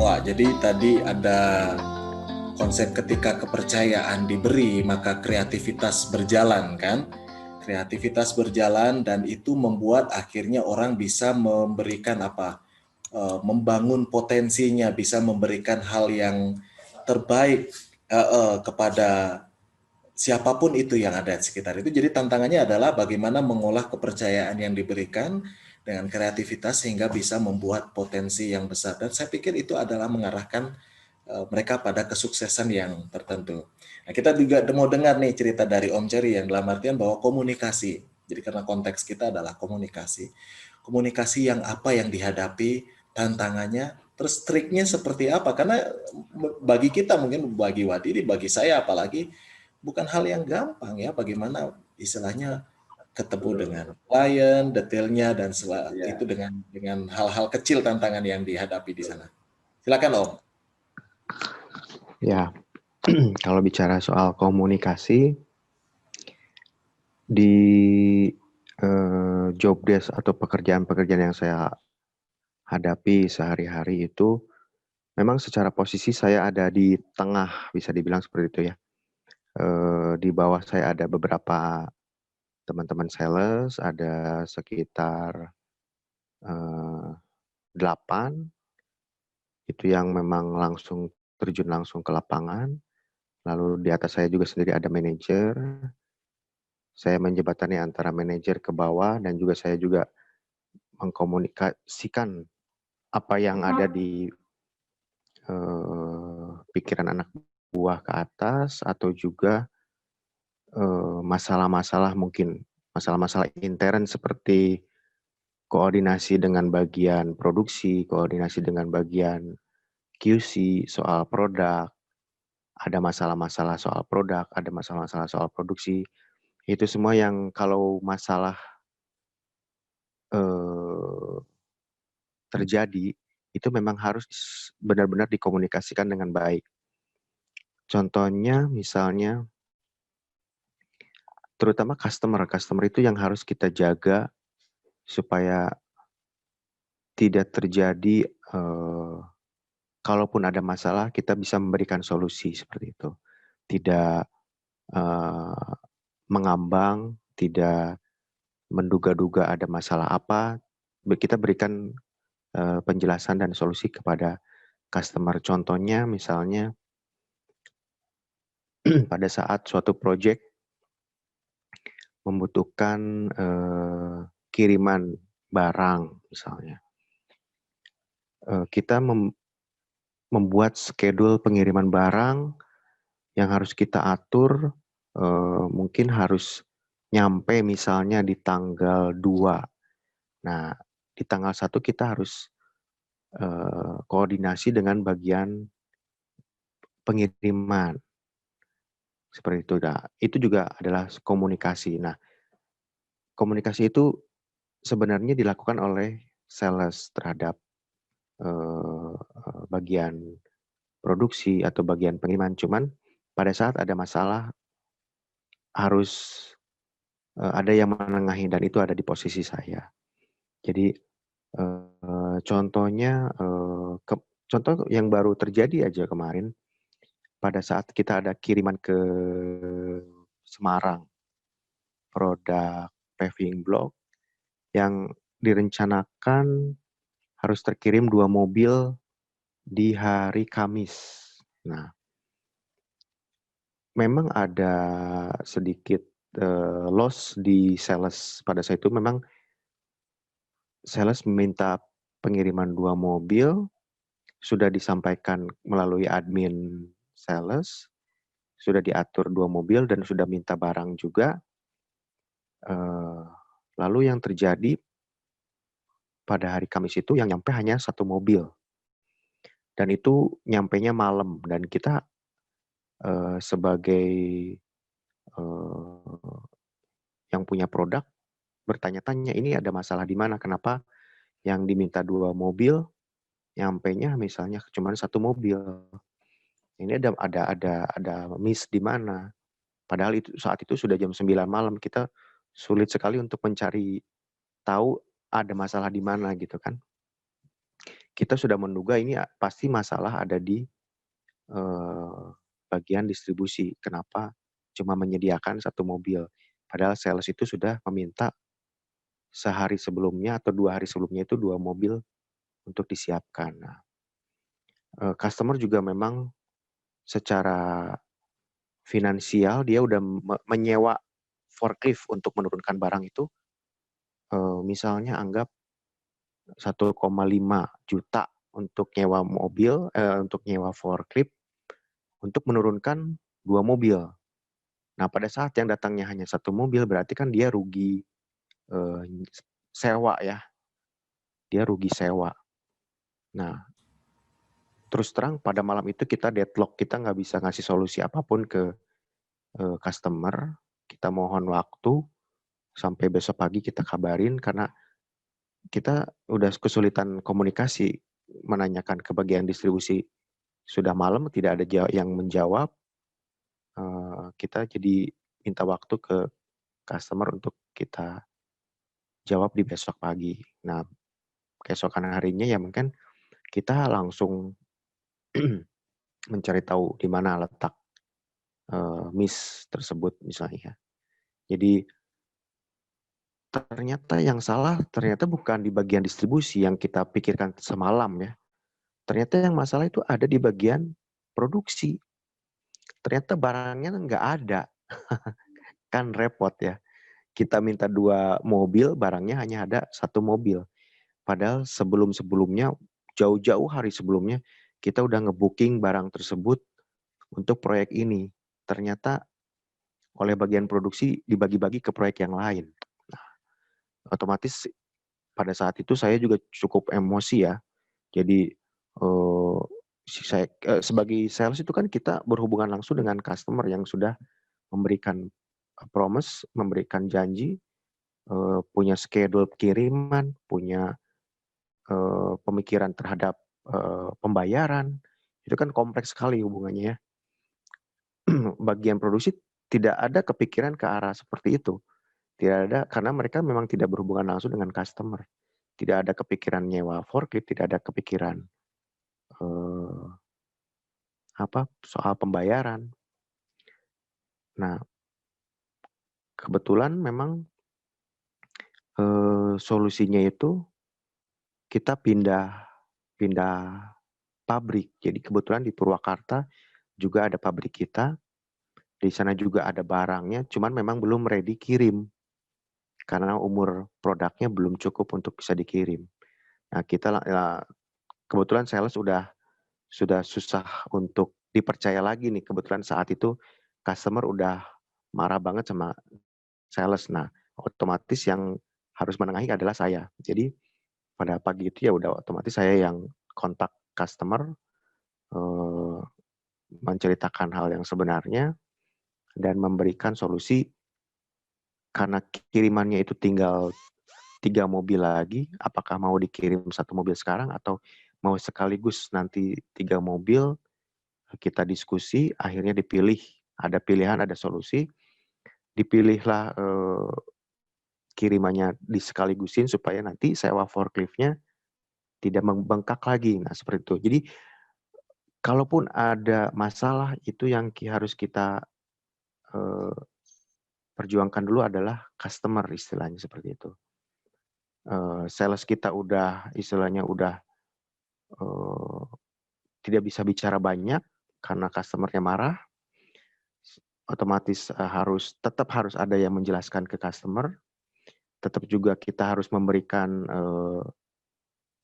Wah, jadi tadi ada konsep ketika kepercayaan diberi, maka kreativitas berjalan kan? Kreativitas berjalan dan itu membuat akhirnya orang bisa memberikan apa? Membangun potensinya, bisa memberikan hal yang terbaik kepada siapapun itu yang ada di sekitar itu. Jadi tantangannya adalah bagaimana mengolah kepercayaan yang diberikan dengan kreativitas sehingga bisa membuat potensi yang besar. Dan saya pikir itu adalah mengarahkan mereka pada kesuksesan yang tertentu. Nah, kita juga mau dengar nih cerita dari Om Cherry yang dalam artian bahwa komunikasi. Jadi karena konteks kita adalah komunikasi. Komunikasi yang apa yang dihadapi, tantangannya, terus triknya seperti apa? Karena bagi kita mungkin bagi Wadidi, bagi saya apalagi bukan hal yang gampang ya bagaimana istilahnya ketemu dengan klien, detailnya dan itu Ya, dengan hal-hal kecil tantangan yang dihadapi di sana. Silakan Om. Ya, kalau bicara soal komunikasi di job desk atau pekerjaan-pekerjaan yang saya hadapi sehari-hari itu memang secara posisi saya ada di tengah, bisa dibilang seperti itu ya. Di bawah saya ada beberapa teman-teman sales, ada sekitar 8, itu yang memang terjun langsung ke lapangan. Lalu di atas saya juga sendiri ada manajer. Saya menjembatani antara manajer ke bawah dan juga saya juga mengkomunikasikan apa yang ada di pikiran anak buah ke atas atau juga masalah-masalah mungkin masalah-masalah intern seperti koordinasi dengan bagian produksi, koordinasi dengan bagian QC soal produk, ada masalah-masalah soal produk, ada masalah-masalah soal produksi. Itu semua yang kalau masalah terjadi, itu memang harus benar-benar dikomunikasikan dengan baik. Contohnya misalnya, terutama customer itu yang harus kita jaga supaya tidak terjadi, kalaupun ada masalah kita bisa memberikan solusi seperti itu. Tidak mengambang, tidak menduga-duga ada masalah apa, kita berikan penjelasan dan solusi kepada customer. Contohnya misalnya pada saat suatu project membutuhkan kiriman barang misalnya, kita membuat schedule pengiriman barang yang harus kita atur, mungkin harus nyampe misalnya di tanggal 2. Nah, di tanggal 1 kita harus koordinasi dengan bagian pengiriman. Seperti itu. Nah, itu juga adalah komunikasi. Nah, komunikasi itu sebenarnya dilakukan oleh sales terhadap bagian produksi atau bagian pengiriman. Cuman pada saat ada masalah harus ada yang menengahi dan itu ada di posisi saya. Jadi contohnya contoh yang baru terjadi aja kemarin pada saat kita ada kiriman ke Semarang produk paving block yang direncanakan harus terkirim 2 mobil di hari Kamis. Nah, memang ada sedikit loss di sales pada saat itu. Memang sales meminta pengiriman 2 mobil, sudah disampaikan melalui admin sales, sudah diatur 2 mobil dan sudah minta barang juga. Lalu yang terjadi pada hari Kamis itu yang nyampe hanya 1 mobil. Dan itu nyampenya malam dan kita sebagai yang punya produk bertanya-tanya, ini ada masalah di mana? Kenapa yang diminta 2 mobil, nyampenya misalnya cuma 1 mobil? Ini ada miss di mana. Padahal saat itu sudah jam 9 malam, kita sulit sekali untuk mencari tahu ada masalah di mana gitu kan. Kita sudah menduga ini pasti masalah ada di bagian distribusi. Kenapa cuma menyediakan satu mobil? Padahal sales itu sudah meminta sehari sebelumnya atau 2 hari sebelumnya itu 2 mobil untuk disiapkan. Nah, customer juga memang secara finansial dia udah menyewa forklift untuk menurunkan barang itu, misalnya anggap 1,5 juta untuk nyewa mobil, untuk nyewa forklift untuk menurunkan 2 mobil. Nah, pada saat yang datangnya hanya 1 mobil, berarti kan dia rugi, eee, sewa ya, dia rugi sewa. Nah, terus terang pada malam itu kita deadlock, kita nggak bisa ngasih solusi apapun ke, customer. Kita mohon waktu, sampai besok pagi kita kabarin karena kita udah kesulitan komunikasi, menanyakan ke bagian distribusi, sudah malam tidak ada yang menjawab, kita jadi minta waktu ke customer untuk kita jawab di besok pagi. Nah, keesokan harinya ya mungkin kita langsung mencari tahu di mana letak, miss tersebut misalnya. Jadi ternyata yang salah ternyata bukan di bagian distribusi yang kita pikirkan semalam ya. Ternyata yang masalah itu ada di bagian produksi. Ternyata barangnya nggak ada. Kan repot ya. Kita minta 2 mobil, barangnya hanya ada 1 mobil. Padahal sebelum-sebelumnya, jauh-jauh hari sebelumnya, kita udah nge-booking barang tersebut untuk proyek ini. Ternyata oleh bagian produksi dibagi-bagi ke proyek yang lain. Nah, otomatis pada saat itu saya juga cukup emosi ya. Jadi, sebagai sales itu kan kita berhubungan langsung dengan customer yang sudah memberikan promise, memberikan janji, punya schedule kiriman, punya, pemikiran terhadap, pembayaran. Itu kan kompleks sekali hubungannya ya. Bagian produksi tidak ada kepikiran ke arah seperti itu. Tidak ada, karena mereka memang tidak berhubungan langsung dengan customer. Tidak ada kepikiran nyewa forklift, tidak ada kepikiran, eee, soal pembayaran. Nah, kebetulan memang, solusinya itu kita pindah pindah pabrik. Jadi kebetulan di Purwakarta juga ada pabrik kita, di sana juga ada barangnya, cuman memang belum ready kirim, karena umur produknya belum cukup untuk bisa dikirim. Nah, kita kebetulan sales sudah susah untuk dipercaya lagi nih, kebetulan saat itu customer udah marah banget sama sales. Nah, otomatis yang harus menengahi adalah saya. Jadi pada pagi itu ya udah otomatis saya yang kontak customer, eee, menceritakan hal yang sebenarnya dan memberikan solusi karena kirimannya itu tinggal 3 mobil lagi, apakah mau dikirim 1 mobil sekarang atau mau sekaligus nanti 3 mobil, kita diskusi akhirnya dipilih, ada pilihan, ada solusi, dipilihlah, kirimannya disekaligusin supaya nanti sewa forklift-nya tidak membengkak lagi. Nah, seperti itu. Jadi kalaupun ada masalah itu yang harus kita, eee, perjuangkan dulu adalah customer istilahnya seperti itu. Sales kita udah istilahnya udah, eee, tidak bisa bicara banyak karena customer-nya marah, otomatis, tetap harus ada yang menjelaskan ke customer, tetap juga kita harus memberikan,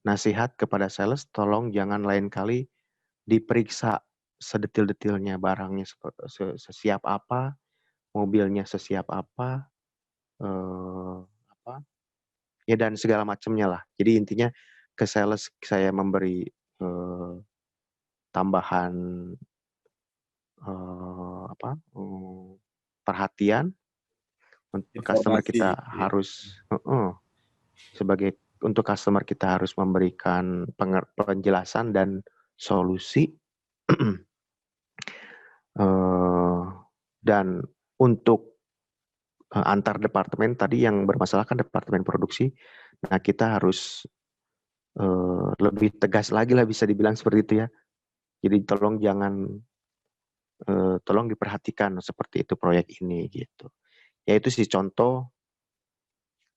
nasihat kepada sales, tolong jangan lain kali diperiksa sedetil-detilnya barangnya sesiap apa, mobilnya sesiap apa, eee, apa, ya dan segala macamnya lah. Jadi intinya ke sales saya memberi, tambahan, perhatian, customer Informasi kita gitu ya. harus untuk customer kita harus memberikan penjelasan dan solusi. Eh, dan untuk antar departemen tadi yang bermasalah kan departemen produksi, nah kita harus lebih tegas lagi lah bisa dibilang seperti itu ya. Jadi tolong diperhatikan seperti itu proyek ini gitu. Ya itu sih contoh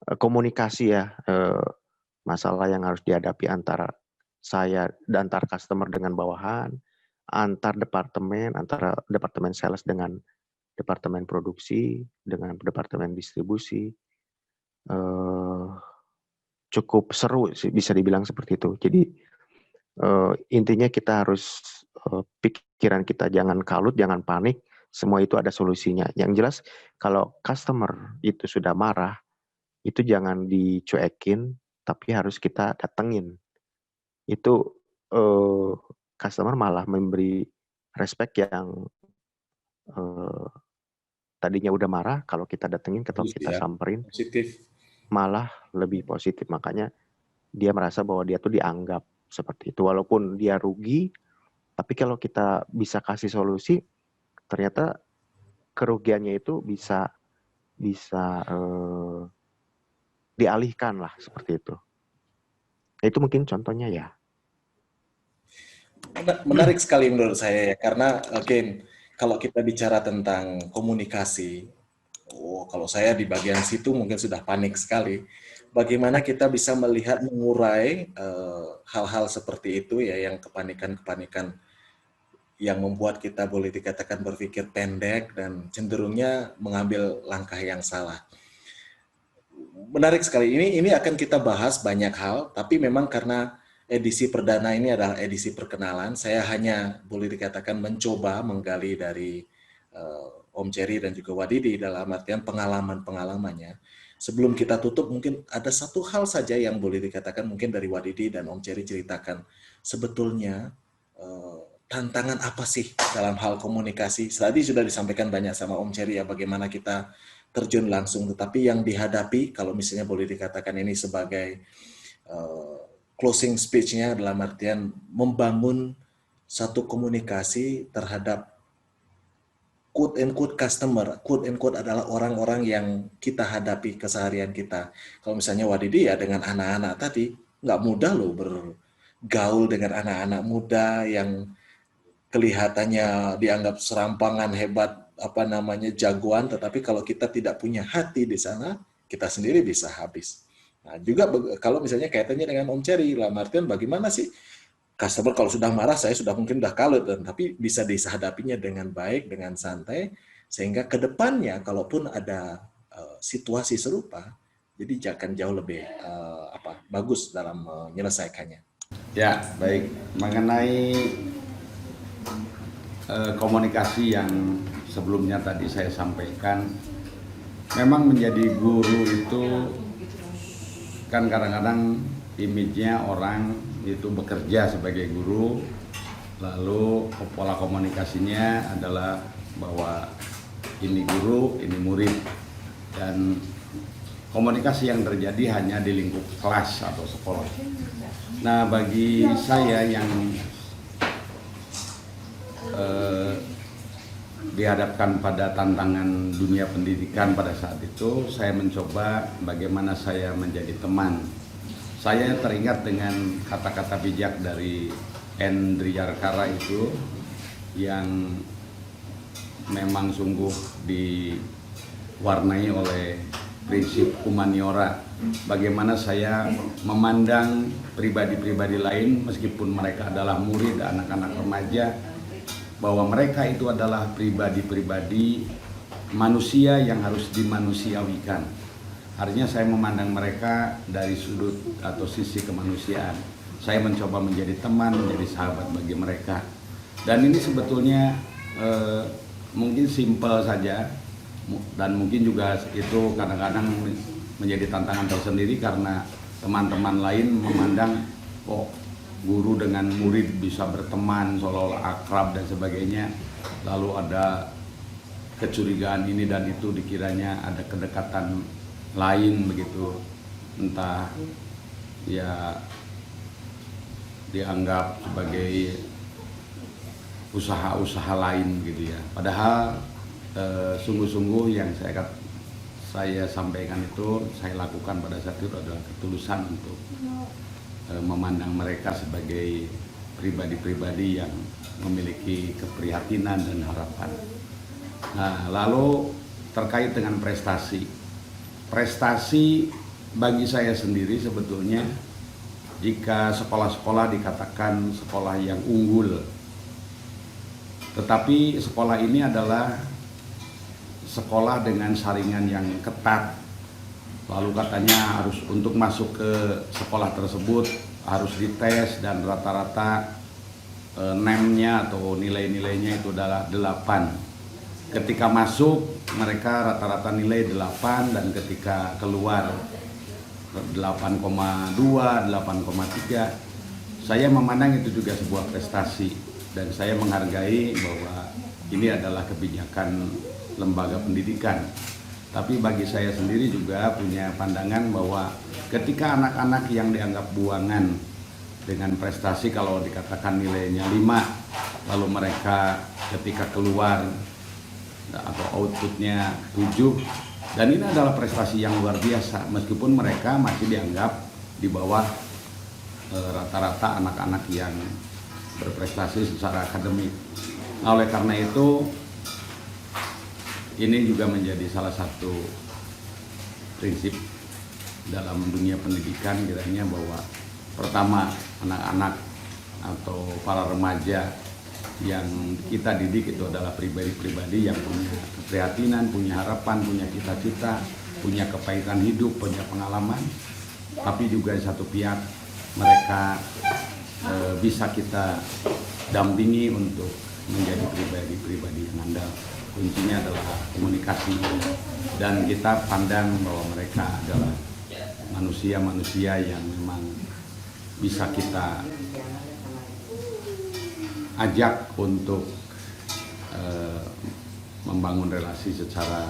komunikasi ya, masalah yang harus dihadapi antara saya dan antar customer dengan bawahan, antara departemen sales dengan departemen produksi, dengan departemen distribusi. Eh, Cukup seru sih bisa dibilang seperti itu. Jadi intinya kita harus pikiran kita jangan kalut, jangan panik. Semua itu ada solusinya. Yang jelas kalau customer itu sudah marah, itu jangan dicuekin, tapi harus kita datengin. Itu customer malah memberi respect yang eh, tadinya udah marah, kalau kita datengin, kalau Bagus kita ya, samperin, positif. malah lebih positif. Makanya dia merasa bahwa dia tuh dianggap seperti itu. Walaupun dia rugi, tapi kalau kita bisa kasih solusi, ternyata kerugiannya itu bisa bisa dialihkan lah seperti itu. Nah, itu mungkin contohnya ya. Menarik sekali menurut saya ya, karena again, kalau kita bicara tentang komunikasi, oh, kalau saya di bagian situ mungkin sudah panik sekali. Bagaimana kita bisa melihat mengurai hal-hal seperti itu ya, yang kepanikan-kepanikan yang membuat kita boleh dikatakan berpikir pendek dan cenderungnya mengambil langkah yang salah. Menarik sekali. Ini akan kita bahas banyak hal, tapi memang karena edisi perdana ini adalah edisi perkenalan, saya hanya boleh dikatakan mencoba menggali dari Om Cherry dan juga Wadidi dalam artian pengalaman-pengalamannya. Sebelum kita tutup, mungkin ada satu hal saja yang boleh dikatakan mungkin dari Wadidi dan Om Cherry ceritakan. Sebetulnya eh, tantangan apa sih dalam hal komunikasi? Tadi sudah disampaikan banyak sama Om Cherry ya, bagaimana kita terjun langsung, tetapi yang dihadapi kalau misalnya boleh dikatakan ini sebagai uh, closing speech-nya dalam artian membangun satu komunikasi terhadap quote and quote customer, quote and quote adalah orang-orang yang kita hadapi keseharian kita. Kalau misalnya Wadidi ya dengan anak-anak tadi, nggak mudah loh bergaul dengan anak-anak muda yang kelihatannya dianggap serampangan hebat apa namanya jagoan, tetapi kalau kita tidak punya hati di sana kita sendiri bisa habis. Nah juga kalau misalnya kaitannya dengan Om Cherry lah Martin, bagaimana sih customer kalau sudah marah saya sudah mungkin udah kalut dan tapi bisa dihadapinya dengan baik dengan santai sehingga kedepannya kalaupun ada situasi serupa jadi akan jauh lebih bagus dalam menyelesaikannya. Ya, baik. Mengenai komunikasi yang sebelumnya tadi saya sampaikan, memang menjadi guru itu kan kadang-kadang image-nya orang itu bekerja sebagai guru, lalu pola komunikasinya adalah bahwa ini guru, ini murid, dan komunikasi yang terjadi hanya di lingkup kelas atau sekolah. Nah, bagi saya yang dihadapkan pada tantangan dunia pendidikan pada saat itu, saya mencoba bagaimana saya menjadi teman. Saya teringat dengan kata-kata bijak dari Endriyarkara itu yang memang sungguh diwarnai oleh prinsip humaniora. Bagaimana saya memandang pribadi-pribadi lain meskipun mereka adalah murid, anak-anak remaja, bahwa mereka itu adalah pribadi-pribadi manusia yang harus dimanusiawikan. Artinya saya memandang mereka dari sudut atau sisi kemanusiaan. Saya mencoba menjadi teman, menjadi sahabat bagi mereka. Dan ini sebetulnya mungkin simpel saja, dan mungkin juga itu kadang-kadang menjadi tantangan tersendiri karena teman-teman lain memandang kok guru dengan murid bisa berteman seolah-olah akrab dan sebagainya, lalu ada kecurigaan ini dan itu, dikiranya ada kedekatan lain begitu, entah ya dianggap sebagai usaha-usaha lain gitu ya. Padahal sungguh-sungguh yang saya sampaikan itu, saya lakukan pada saat itu adalah ketulusan untuk memandang mereka sebagai pribadi-pribadi yang memiliki keprihatinan dan harapan. Nah, lalu terkait dengan prestasi. Prestasi bagi saya sendiri sebetulnya, jika sekolah-sekolah dikatakan sekolah yang unggul, tetapi sekolah ini adalah sekolah dengan saringan yang ketat. Lalu katanya harus untuk masuk ke sekolah tersebut harus dites dan rata-rata NEM-nya atau nilai-nilainya itu adalah 8. Ketika masuk mereka rata-rata nilai 8 dan ketika keluar 8,2, 8,3. Saya memandang itu juga sebuah prestasi dan saya menghargai bahwa ini adalah kebijakan lembaga pendidikan. Tapi bagi saya sendiri juga punya pandangan bahwa ketika anak-anak yang dianggap buangan dengan prestasi, kalau dikatakan nilainya 5, lalu mereka ketika keluar atau outputnya 7, dan ini adalah prestasi yang luar biasa meskipun mereka masih dianggap di bawah rata-rata anak-anak yang berprestasi secara akademik. Nah, oleh karena itu ini juga menjadi salah satu prinsip dalam dunia pendidikan kiranya bahwa pertama anak-anak atau para remaja yang kita didik itu adalah pribadi-pribadi yang punya keprihatinan, punya harapan, punya cita-cita, punya kepahitan hidup, punya pengalaman, tapi juga di satu pihak mereka bisa kita dampingi untuk menjadi pribadi-pribadi yang andal. Kuncinya adalah komunikasi dan kita pandang bahwa mereka adalah manusia-manusia yang memang bisa kita ajak untuk membangun relasi secara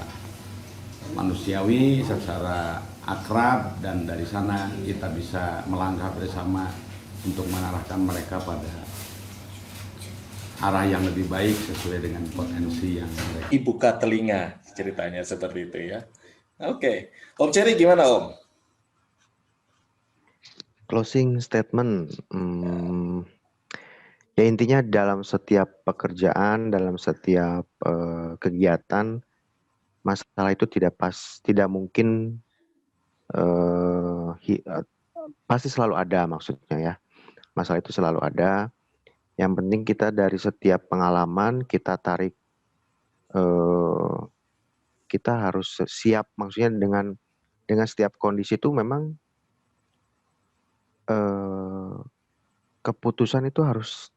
manusiawi, secara akrab, dan dari sana kita bisa melangkah bersama untuk mengarahkan mereka pada arah yang lebih baik sesuai dengan potensi yang mereka. Buka telinga ceritanya seperti itu ya. Oke. Om Cherry gimana Om? Closing statement, ya intinya dalam setiap pekerjaan, dalam setiap kegiatan, masalah itu tidak mungkin pasti selalu ada maksudnya ya. Masalah itu selalu ada. Yang penting kita dari setiap pengalaman kita tarik, kita harus siap, maksudnya dengan setiap kondisi itu memang keputusan itu harus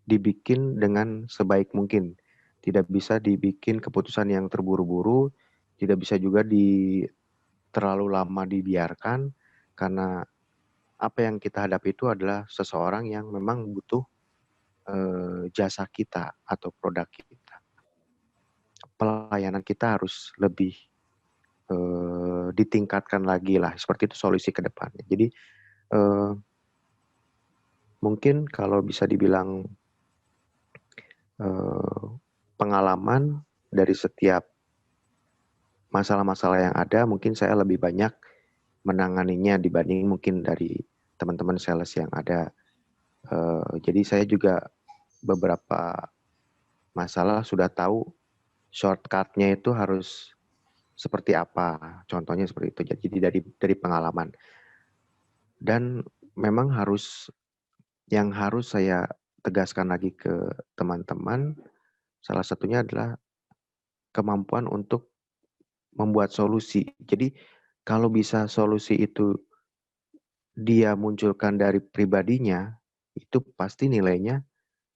dibikin dengan sebaik mungkin. Tidak bisa dibikin keputusan yang terburu-buru, tidak bisa juga terlalu lama dibiarkan, karena apa yang kita hadapi itu adalah seseorang yang memang butuh jasa kita atau produk kita. Pelayanan kita harus lebih ditingkatkan lagi lah, seperti itu solusi ke depannya. Jadi mungkin kalau bisa dibilang pengalaman dari setiap masalah-masalah yang ada, mungkin saya lebih banyak menanganinya dibanding mungkin dari teman-teman sales yang ada. Jadi saya juga beberapa masalah sudah tahu shortcut-nya itu harus seperti apa. Contohnya seperti itu. Jadi dari pengalaman. Dan memang yang harus saya tegaskan lagi ke teman-teman, salah satunya adalah kemampuan untuk membuat solusi. Jadi kalau bisa solusi itu dia munculkan dari pribadinya, itu pasti nilainya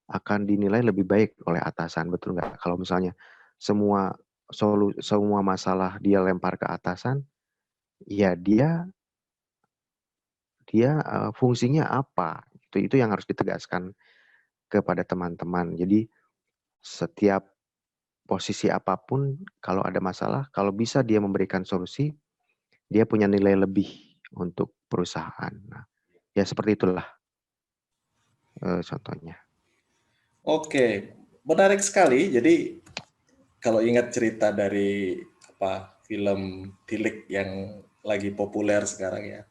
akan dinilai lebih baik oleh atasan, betul nggak? Kalau misalnya semua masalah dia lempar ke atasan, ya dia fungsinya apa? Itu yang harus ditegaskan kepada teman-teman. Jadi setiap posisi apapun, kalau ada masalah, kalau bisa dia memberikan solusi, dia punya nilai lebih untuk perusahaan. Nah, ya seperti itulah contohnya. Oke, menarik sekali. Jadi kalau ingat cerita dari film Tilik yang lagi populer sekarang ya,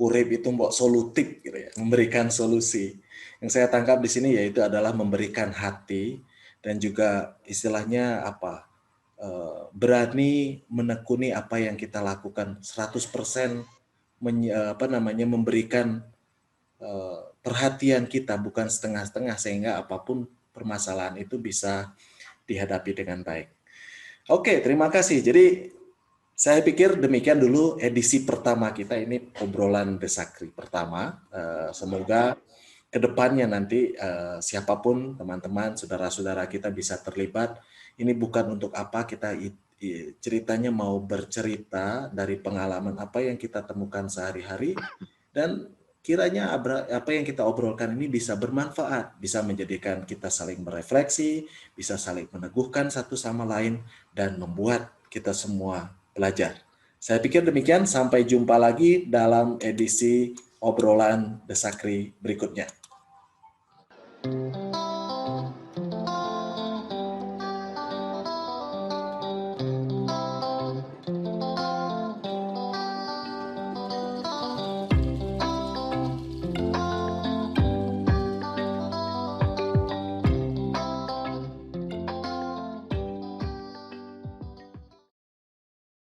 urip itu mbok solutif gitu ya, memberikan solusi. Yang saya tangkap di sini yaitu adalah memberikan hati dan juga istilahnya berani menekuni apa yang kita lakukan 100% memberikan perhatian kita bukan setengah-setengah sehingga apapun permasalahan itu bisa dihadapi dengan baik. Oke, terima kasih. Jadi saya pikir demikian dulu edisi pertama kita ini obrolan Desakri pertama. Semoga kedepannya nanti siapapun teman-teman, saudara-saudara kita bisa terlibat. Ini bukan untuk apa kita ceritanya mau bercerita dari pengalaman apa yang kita temukan sehari-hari dan kiranya apa yang kita obrolkan ini bisa bermanfaat, bisa menjadikan kita saling berefleksi, bisa saling meneguhkan satu sama lain, dan membuat kita semua belajar. Saya pikir demikian, sampai jumpa lagi dalam edisi obrolan Desakri berikutnya.